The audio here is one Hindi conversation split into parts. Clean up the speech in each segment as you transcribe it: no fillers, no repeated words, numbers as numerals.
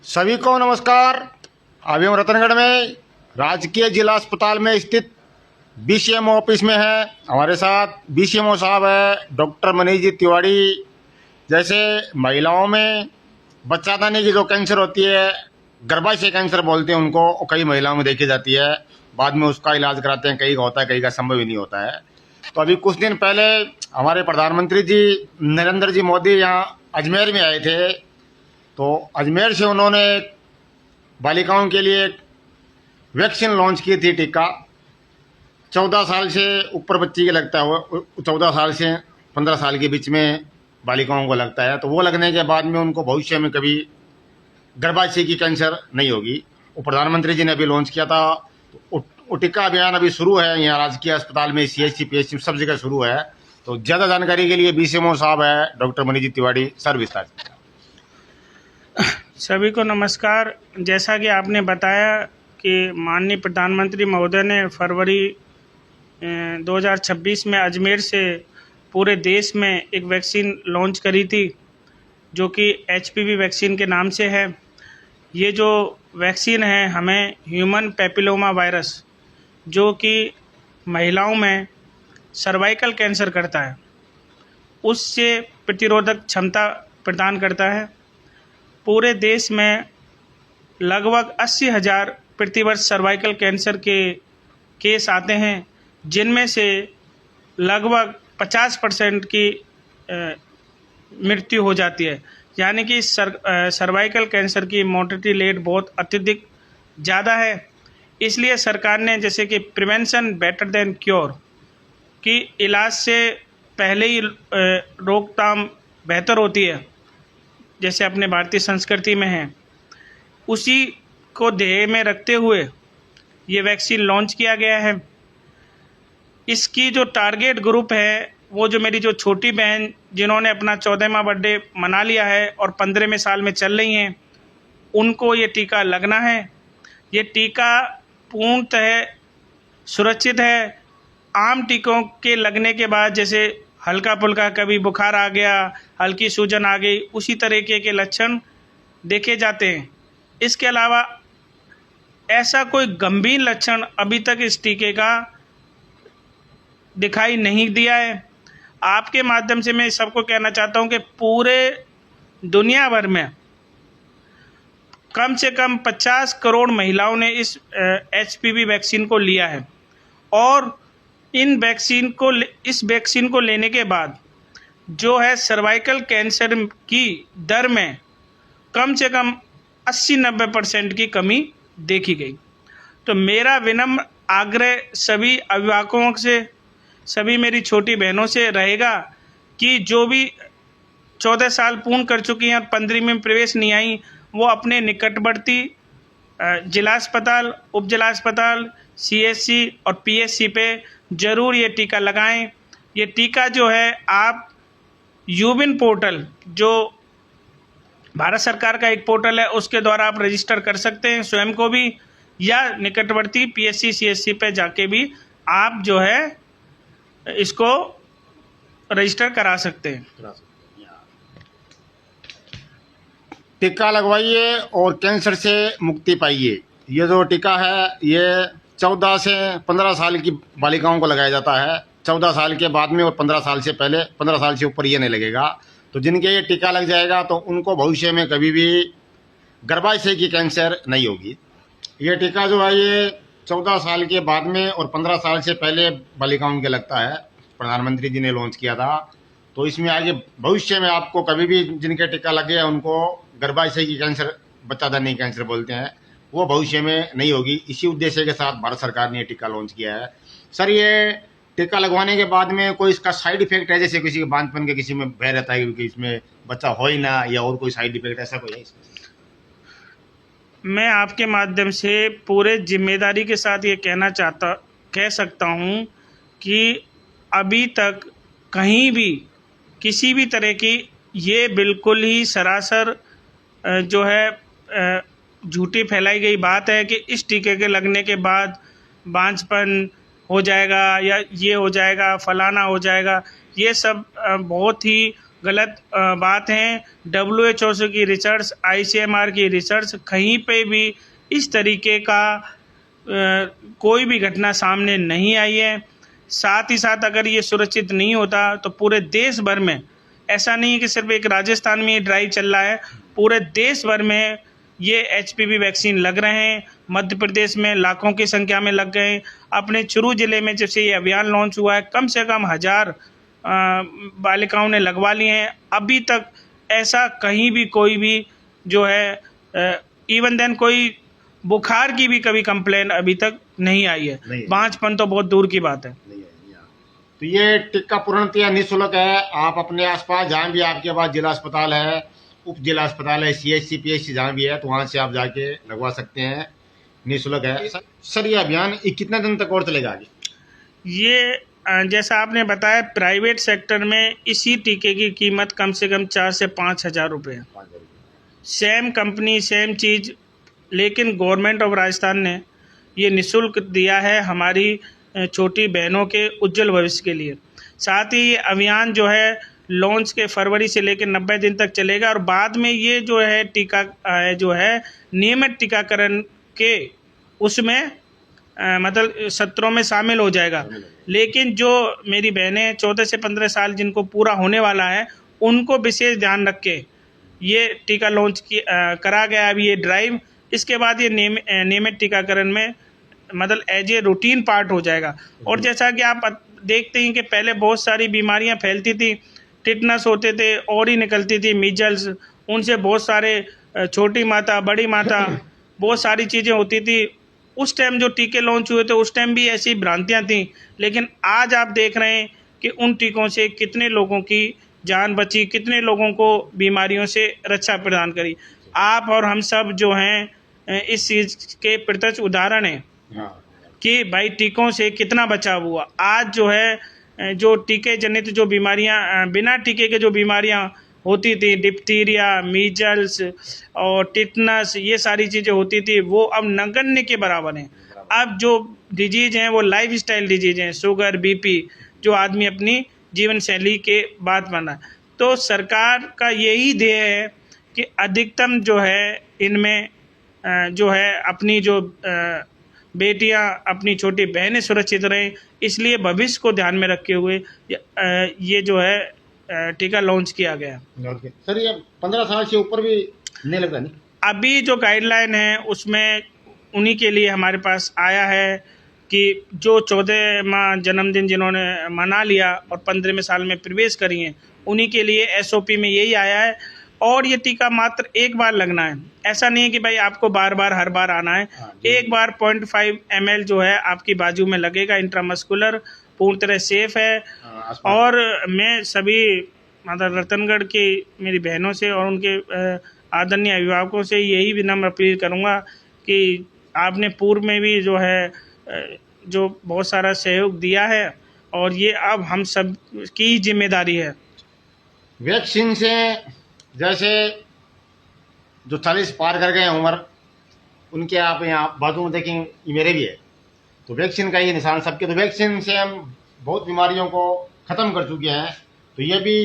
सभी को नमस्कार। अभी हम रतनगढ़ में राजकीय जिला अस्पताल में स्थित बीसीएमओ ऑफिस में है। हमारे साथ बीसीएमओ साहब है डॉक्टर मनीष जी तिवारी। जैसे महिलाओं में बच्चादानी की जो कैंसर होती है, गर्भाशय कैंसर बोलते हैं उनको, और कई महिलाओं में देखी जाती है। बाद में उसका इलाज कराते हैं, कई का होता है, कई का संभव ही नहीं होता है। तो अभी कुछ दिन पहले हमारे प्रधानमंत्री जी नरेंद्र जी मोदी यहाँ अजमेर में आए थे। तो अजमेर से उन्होंने बालिकाओं के लिए वैक्सीन लॉन्च की थी, टीका। 14 साल से ऊपर बच्ची के लगता है, वो 14 साल से 15 साल के बीच में बालिकाओं को लगता है। तो वो लगने के बाद में उनको भविष्य में कभी गर्भाशय की कैंसर नहीं होगी। वो प्रधानमंत्री जी ने अभी लॉन्च किया था। तो वो टीका अभियान अभी शुरू है यहाँ राजकीय अस्पताल में, सीएचसी पीएचसी सब जगह शुरू है। तो ज़्यादा जानकारी के लिए बीसीएमओ साहब है डॉक्टर मनीष जी तिवारी, सर विस्तार। सभी को नमस्कार। जैसा कि आपने बताया कि माननीय प्रधानमंत्री महोदय ने फरवरी 2026 में अजमेर से पूरे देश में एक वैक्सीन लॉन्च करी थी, जो कि HPV वैक्सीन के नाम से है। ये जो वैक्सीन है हमें ह्यूमन पैपिलोमा वायरस, जो कि महिलाओं में सर्वाइकल कैंसर करता है, उससे प्रतिरोधक क्षमता प्रदान करता है। पूरे देश में लगभग 80,000 प्रतिवर्ष सर्वाइकल कैंसर के केस आते हैं, जिनमें से लगभग 50% की मृत्यु हो जाती है। यानी कि सर्वाइकल कैंसर की मोर्टेलिटी रेट बहुत अत्यधिक ज़्यादा है। इसलिए सरकार ने, जैसे कि प्रिवेंशन बेटर देन क्योर, कि इलाज से पहले ही रोकथाम बेहतर होती है, जैसे अपने भारतीय संस्कृति में है, उसी को ध्येय में रखते हुए ये वैक्सीन लॉन्च किया गया है। इसकी जो टारगेट ग्रुप है, वो जो मेरी जो छोटी बहन जिन्होंने अपना 14वां बर्थडे मना लिया है और 15वें साल में चल रही हैं, उनको ये टीका लगना है। ये टीका पूर्णतः सुरक्षित है। आम टीकों के लगने के बाद जैसे हल्का फुल्का कभी बुखार आ गया, हल्की सूजन आ गई, उसी तरीके के लक्षण देखे जाते हैं। इसके अलावा ऐसा कोई गंभीर लक्षण अभी तक इस टीके का दिखाई नहीं दिया है। आपके माध्यम से मैं सबको कहना चाहता हूं कि पूरे दुनिया भर में कम से कम 50 करोड़ महिलाओं ने इस HPV वैक्सीन को लिया है, और इस वैक्सीन को लेने के बाद जो है सर्वाइकल कैंसर की दर में कम से कम 80-90% की कमी देखी गई। तो मेरा विनम्र आग्रह सभी अभिभावकों से, सभी मेरी छोटी बहनों से रहेगा कि जो भी 14 साल पूर्ण कर चुकी हैं और 15वीं में प्रवेश नहीं आई, वो अपने निकटवर्ती जिला अस्पताल, उप जिला अस्पताल, CHC और PHC पे ज़रूर ये टीका लगाएं। ये टीका जो है आप यूबिन पोर्टल, जो भारत सरकार का एक पोर्टल है, उसके द्वारा आप रजिस्टर कर सकते हैं स्वयं को भी, या निकटवर्ती PHC CHC पे जाके भी आप जो है इसको रजिस्टर करा सकते हैं। टीका लगवाइए और कैंसर से मुक्ति पाइए। ये जो टीका है ये 14 से 15 साल की बालिकाओं को लगाया जाता है। 14 साल के बाद में और 15 साल से पहले, 15 साल से ऊपर ये नहीं लगेगा। तो जिनके ये टीका लग जाएगा तो उनको भविष्य में कभी भी गर्भाशय की कैंसर नहीं होगी। ये टीका जो है ये 14 साल के बाद में और 15 साल से पहले बालिकाओं के लगता है। प्रधानमंत्री जी ने लॉन्च किया था। तो इसमें आगे भविष्य में आपको कभी भी जिनके टीका लगे उनको गर्भाशय की कैंसर, बच्चादानी कैंसर बोलते हैं, वो भविष्य में नहीं होगी। इसी उद्देश्य के साथ भारत सरकार ने ये टीका लॉन्च किया है। सर, ये टीका लगवाने के बाद में कोई इसका साइड इफेक्ट है? जैसे किसी के बांझपन के किसी में भय रहता है कि इसमें बच्चा हो ही ना, या और कोई साइड इफेक्ट ऐसा कोई है इसमें? मैं आपके माध्यम से पूरे जिम्मेदारी के साथ ये कह सकता हूँ कि अभी तक कहीं भी किसी भी तरह की ये बिल्कुल ही सरासर जो है झूठी फैलाई गई बात है कि इस टीके के लगने के बाद बांझपन हो जाएगा या ये हो जाएगा, फलाना हो जाएगा। ये सब बहुत ही गलत बात है। WHO की रिसर्च, ICMR की रिसर्च, कहीं पे भी इस तरीके का कोई भी घटना सामने नहीं आई है। साथ ही साथ अगर ये सुरक्षित नहीं होता तो पूरे देश भर में, ऐसा नहीं है कि सिर्फ एक राजस्थान में ये ड्राइव चल रहा है, पूरे देश भर में ये HPV वैक्सीन लग रहे हैं। मध्य प्रदेश में लाखों की संख्या में लग गए। अपने चुरू जिले में जब से ये अभियान लॉन्च हुआ है, कम से कम 1000 बालिकाओं ने लगवा लिए हैं। अभी तक ऐसा कहीं भी कोई भी जो है इवन देन कोई बुखार की भी कभी कंप्लेन अभी तक नहीं आई है। बांझपन तो बहुत दूर की बात है। तो ये टीका पूर्णतया निःशुल्क है। आप अपने आसपास जहाँ भी आपके पास जिला अस्पताल है, उप जिला अस्पताल है, CHC PHC जहाँ भी है, तो वहाँ से आप जाके लगवा सकते हैं, निःशुल्क है। सर ये अभियान कितने दिन तक और चलेगा आगे? ये जैसा आपने बताया, प्राइवेट सेक्टर में इसी टीके की कीमत कम से कम 4 से 5 हज़ार रुपये है। सेम कंपनी सेम चीज़, लेकिन गवर्नमेंट ऑफ राजस्थान ने ये निःशुल्क दिया है हमारी छोटी बहनों के उज्जवल भविष्य के लिए। साथ ही ये अभियान जो है लॉन्च के फरवरी से लेकर 90 दिन तक चलेगा और बाद में ये जो है टीका जो है नियमित टीकाकरण के उसमें मतलब सत्रों में शामिल हो जाएगा। लेकिन जो मेरी बहनें 14 से 15 साल जिनको पूरा होने वाला है, उनको विशेष ध्यान रख के ये टीका लॉन्च करा गया अभी ये ड्राइव। इसके बाद ये नियमित टीकाकरण में मतलब एज ए रूटीन पार्ट हो जाएगा। और जैसा कि आप देखते हैं कि पहले बहुत सारी बीमारियां फैलती थी, टिटनस होते थे और ही निकलती थी, मीजल्स, उनसे बहुत सारे छोटी माता बड़ी माता बहुत सारी चीज़ें होती थी। उस टाइम जो टीके लॉन्च हुए थे उस टाइम भी ऐसी भ्रांतियां थी, लेकिन आज आप देख रहे हैं कि उन टीकों से कितने लोगों की जान बची, कितने लोगों को बीमारियों से रक्षा प्रदान करी। आप और हम सब जो हैं इस चीज़ के प्रत्यक्ष उदाहरण हैं कि भाई टीकों से कितना बचाव हुआ। आज जो है जो टीके जनित जो बीमारियां, बिना टीके के जो बीमारियां होती थी, डिप्थीरिया, मीजल्स और टिटनस, ये सारी चीज़ें होती थी, वो अब नगण्य के बराबर हैं। अब जो डिजीज़ हैं वो लाइफ स्टाइल डिजीज़ हैं, शुगर, BP, जो आदमी अपनी जीवन शैली के बात बना। तो सरकार का यही ध्येय है कि अधिकतम जो है इनमें जो है अपनी जो बेटियां, अपनी छोटी बहनें सुरक्षित रहें, इसलिए भविष्य को ध्यान में रखते हुए ये जो है टीका लॉन्च किया गया। सर ये 15 साल से ऊपर भी नहीं लगता? नहीं, अभी जो गाइडलाइन है उसमें उन्हीं के लिए हमारे पास आया है कि जो 14वां जन्मदिन जिन्होंने मना लिया और 15वें साल में प्रवेश करी हैं, उन्हीं के लिए SOP में यही आया है। और ये टीका मात्र एक बार लगना है, ऐसा नहीं है कि भाई आपको बार बार हर बार आना है। एक बार 0.5 ml जो है आपकी बाजू में लगेगा, इंट्रामस्कुलर, पूर्ण तरह सेफ है। और मैं सभी मतलब रतनगढ़ की मेरी बहनों से और उनके आदरणीय अभिभावकों से यही विनम्र अपील करूँगा कि आपने पूर्व में भी जो है जो बहुत सारा सहयोग दिया है और ये अब हम सब की जिम्मेदारी है। वैक्सीन से जैसे जो 40 पार कर गए उम्र, उनके आप यहाँ बाजू में देखें मेरे भी है, तो वैक्सीन का ये निशान सबके। तो वैक्सीन से हम बहुत बीमारियों को ख़त्म कर चुके हैं। तो ये भी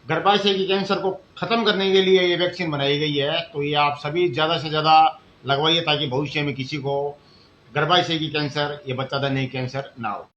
गर्भाशय की कैंसर को ख़त्म करने के लिए ये वैक्सीन बनाई गई है। तो ये आप सभी ज़्यादा से ज़्यादा लगवाइए ताकि भविष्य में किसी को गर्भाशय की कैंसर या बच्चादानी कैंसर ना हो।